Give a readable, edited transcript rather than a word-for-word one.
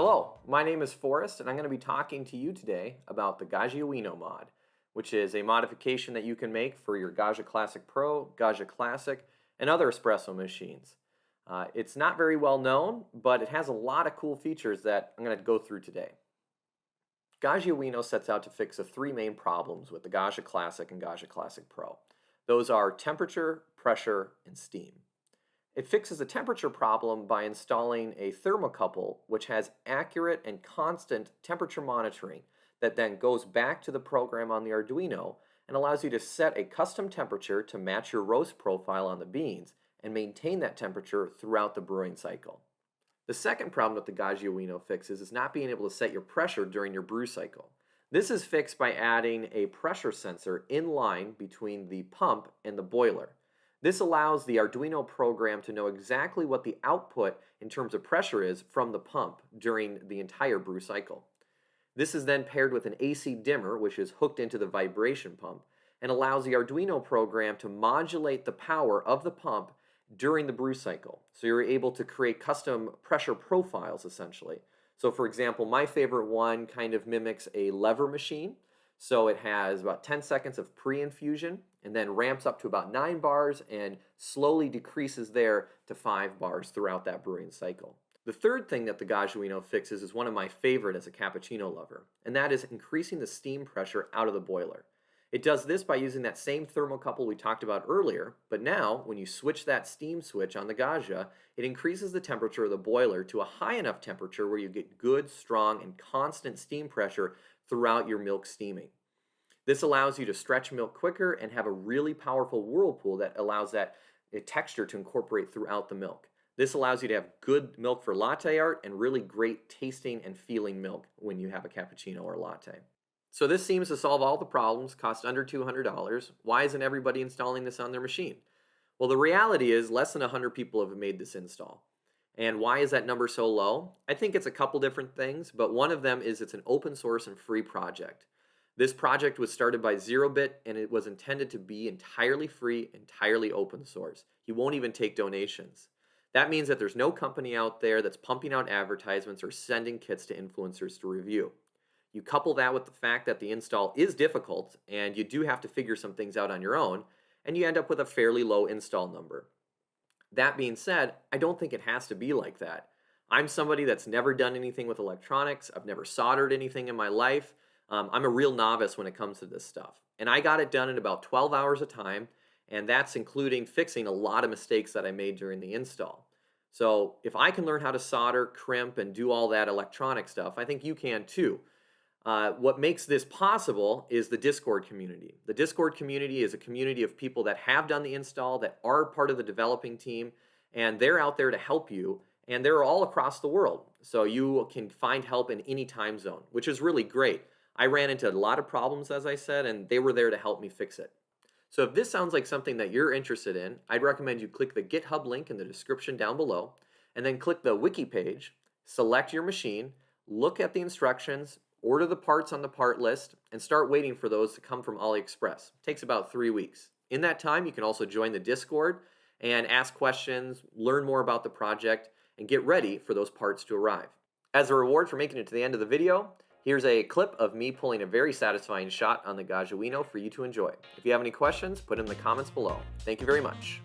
Hello, my name is Forrest, and I'm going to be talking to you today about the Gaggiuino mod, which is a modification that you can make for your Gaggia Classic Pro, Gaggia Classic, and other espresso machines. It's not very well known, but it has a lot of cool features that I'm going to go through today. Gaggiuino sets out to fix the three main problems with the Gaggia Classic and Gaggia Classic Pro. Those are temperature, pressure, and steam. It fixes the temperature problem by installing a thermocouple which has accurate and constant temperature monitoring that then goes back to the program on the Arduino and allows you to set a custom temperature to match your roast profile on the beans and maintain that temperature throughout the brewing cycle. The second problem that the Gaggiuino fixes is not being able to set your pressure during your brew cycle. This is fixed by adding a pressure sensor in line between the pump and the boiler. This allows the Arduino program to know exactly what the output in terms of pressure is from the pump during the entire brew cycle. This is then paired with an AC dimmer, which is hooked into the vibration pump, and allows the Arduino program to modulate the power of the pump during the brew cycle. So you're able to create custom pressure profiles, essentially. So for example, my favorite one kind of mimics a lever machine. So it has about 10 seconds of pre-infusion and then ramps up to about 9 bars and slowly decreases there to 5 bars throughout that brewing cycle. The third thing that the Gaggiuino fixes is one of my favorite as a cappuccino lover, and that is increasing the steam pressure out of the boiler. It does this by using that same thermocouple we talked about earlier, but now when you switch that steam switch on the Gaggia, it increases the temperature of the boiler to a high enough temperature where you get good, strong, and constant steam pressure throughout your milk steaming. This allows you to stretch milk quicker and have a really powerful whirlpool that allows that texture to incorporate throughout the milk. This allows you to have good milk for latte art and really great tasting and feeling milk when you have a cappuccino or a latte. So this seems to solve all the problems, cost under $200. Why isn't everybody installing this on their machine? Well, the reality is less than 100 people have made this install. And why is that number so low? I think it's a couple different things, but one of them is it's an open source and free project. This project was started by Zerobit and it was intended to be entirely free, entirely open source. He won't even take donations. That means that there's no company out there that's pumping out advertisements or sending kits to influencers to review. You couple that with the fact that the install is difficult and you do have to figure some things out on your own, and you end up with a fairly low install number. That being said, I don't think it has to be like that. I'm somebody that's never done anything with electronics. I've never soldered anything in my life. I'm a real novice when it comes to this stuff. And I got it done in about 12 hours of time, and that's including fixing a lot of mistakes that I made during the install. So if I can learn how to solder, crimp, and do all that electronic stuff, I think you can too. What makes this possible is the Discord community. The Discord community is a community of people that have done the install, that are part of the developing team, and they're out there to help you, and they're all across the world. So you can find help in any time zone, which is really great. I ran into a lot of problems, as I said, and they were there to help me fix it. So if this sounds like something that you're interested in, I'd recommend you click the GitHub link in the description down below, and then click the wiki page, select your machine, look at the instructions, order the parts on the part list, and start waiting for those to come from AliExpress. It takes about 3 weeks. In that time, you can also join the Discord and ask questions, learn more about the project, and get ready for those parts to arrive. As a reward for making it to the end of the video, here's a clip of me pulling a very satisfying shot on the Gaggiuino for you to enjoy. If you have any questions, put them in the comments below. Thank you very much.